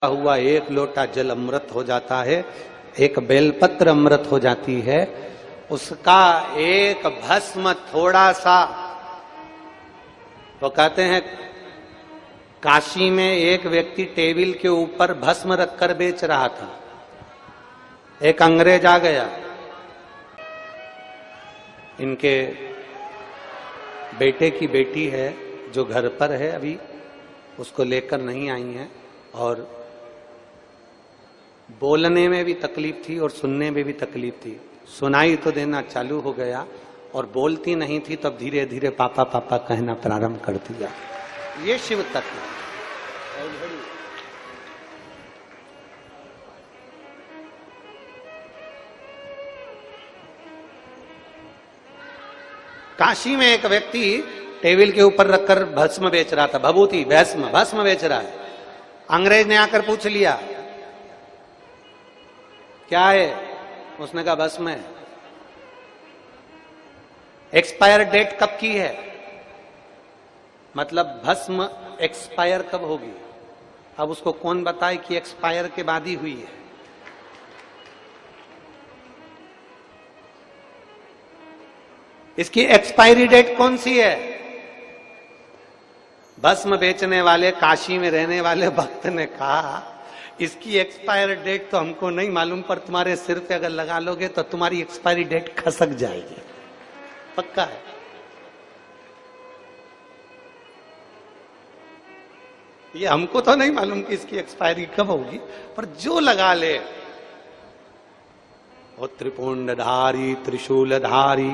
हुआ एक लोटा जल अमृत हो जाता है, एक बेलपत्र अमृत हो जाती है, उसका एक भस्म थोड़ा सा। तो कहते हैं काशी में एक व्यक्ति टेबल के ऊपर भस्म रखकर बेच रहा था। एक अंग्रेज आ गया, इनके बेटे की बेटी है जो घर पर है, अभी उसको लेकर नहीं आई है, और बोलने में भी तकलीफ थी और सुनने में भी तकलीफ थी। सुनाई तो देना चालू हो गया और बोलती नहीं थी, तब धीरे धीरे पापा पापा कहना प्रारंभ कर दिया। ये शिव तत्व है। काशी में एक व्यक्ति टेबल के ऊपर रखकर भस्म बेच रहा था, भभूति भस्म बेच रहा है। अंग्रेज ने आकर पूछ लिया क्या है? उसने कहा भस्म है। एक्सपायर डेट कब की है? मतलब भस्म एक्सपायर कब होगी? अब उसको कौन बताए कि एक्सपायर के बाद ही हुई है? इसकी एक्सपायरी डेट कौन सी है? भस्म बेचने वाले काशी में रहने वाले भक्त ने कहा इसकी एक्सपायर डेट तो हमको नहीं मालूम, पर तुम्हारे सिर पे अगर लगा लोगे तो तुम्हारी एक्सपायरी डेट खसक जाएगी, पक्का है। ये हमको तो नहीं मालूम कि इसकी एक्सपायरी कब होगी, पर जो लगा ले। वो त्रिपुंडधारी त्रिशूलधारी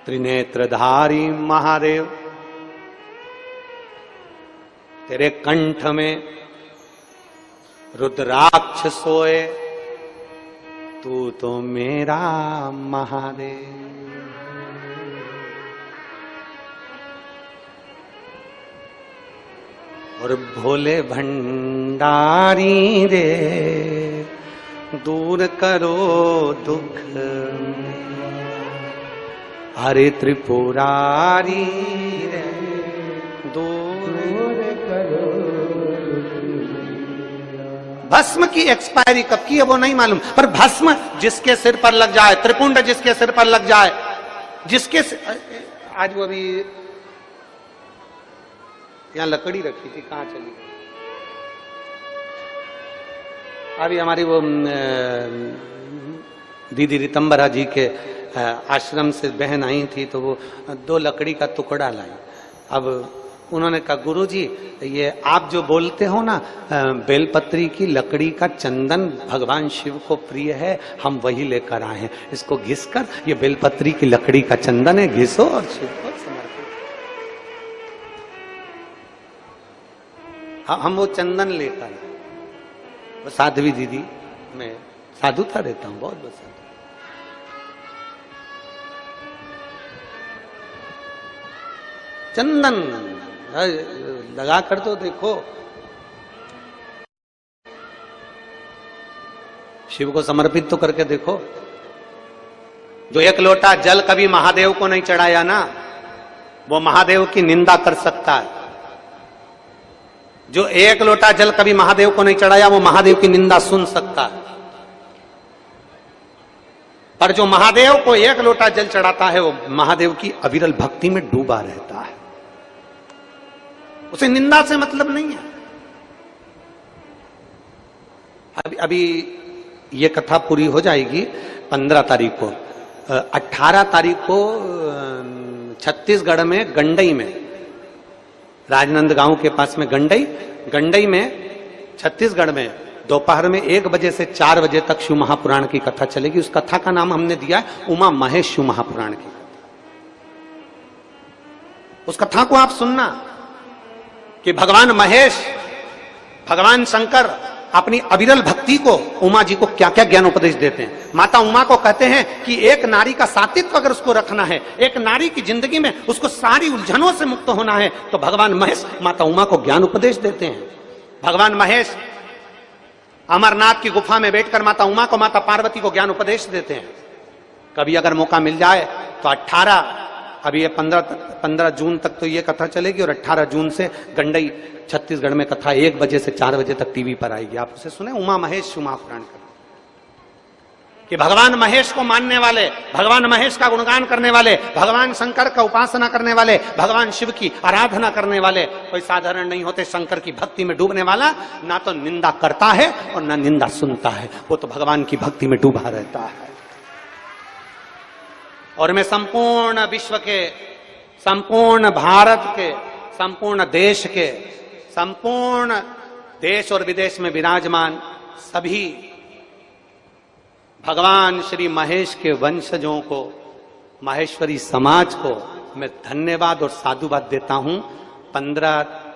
त्रिनेत्रधारी महादेव, तेरे कंठ में रुद्राक्ष सोए, तू तो मेरा महादेव। और भोले भंडारी रे दूर करो दुख, हरे त्रिपुरारी रे दूर करो। भस्म की एक्सपायरी कब की है वो नहीं मालूम, पर भस्म जिसके सिर पर लग जाए, त्रिपुंड जिसके सिर पर लग जाए, जिसके आज वो अभी यहां लकड़ी रखी थी, कहां चली गई? अभी हमारी वो दीदी रितंबरा जी के आश्रम से बहन आई थी, तो वो 2 लकड़ी का टुकड़ा लाई। अब उन्होंने कहा गुरुजी ये आप जो बोलते हो ना बेलपत्री की लकड़ी का चंदन भगवान शिव को प्रिय है, हम वही लेकर आए हैं, इसको घिसकर, ये बेलपत्री की लकड़ी का चंदन है, घिसो और शिव को समर्पित। हम वो चंदन लेकर आए। वो साध्वी दीदी, मैं साधुता देता हूं, बहुत बहुत साधु। चंदन लगा कर तो देखो, शिव को समर्पित तो करके देखो। जो 1 लोटा जल कभी महादेव को नहीं चढ़ाया ना, वो महादेव की निंदा कर सकता है। जो 1 लोटा जल कभी महादेव को नहीं चढ़ाया, वो महादेव की निंदा सुन सकता है। पर जो महादेव को 1 लोटा जल चढ़ाता है, वो महादेव की अविरल भक्ति में डूबा रहता है, उसे निंदा से मतलब नहीं है। अभी ये कथा पूरी हो जाएगी 15 तारीख को। 18 तारीख को छत्तीसगढ़ में गंडई में, राजनंद गांव के पास में गंडई में छत्तीसगढ़ में दोपहर में 1 बजे से 4 बजे तक शिव महापुराण की कथा चलेगी। उस कथा का नाम हमने दिया है उमा महेश शिव महापुराण की कथा। उस कथा को आप सुनना कि भगवान महेश, भगवान शंकर अपनी अविरल भक्ति को उमा जी को क्या क्या ज्ञान उपदेश देते हैं। माता उमा को कहते हैं कि एक नारी का सातित्व अगर उसको रखना है, एक नारी की जिंदगी में उसको सारी उलझनों से मुक्त होना है, तो भगवान महेश माता उमा को ज्ञान उपदेश देते हैं। भगवान महेश अमरनाथ की गुफा में बैठकर माता उमा को, माता पार्वती को ज्ञान उपदेश देते हैं। कभी अगर मौका मिल जाए तो अभी ये 15 जून तक तो ये कथा चलेगी और 18 जून से गंडई छत्तीसगढ़ में कथा 1 बजे से 4 बजे तक टीवी पर आएगी। आप उसे सुने, उमा महेश उमा पुराण का, कि भगवान महेश को मानने वाले, भगवान महेश का गुणगान करने वाले, भगवान शंकर का उपासना करने वाले, भगवान शिव की आराधना करने वाले कोई साधारण नहीं होते। शंकर की भक्ति में डूबने वाला ना तो निंदा करता है और ना निंदा सुनता है, वो तो भगवान की भक्ति में डूबा रहता है। और मैं संपूर्ण विश्व के, संपूर्ण भारत के, संपूर्ण देश के, संपूर्ण देश और विदेश में विराजमान सभी भगवान श्री महेश के वंशजों को, माहेश्वरी समाज को मैं धन्यवाद और साधुवाद देता हूं। 15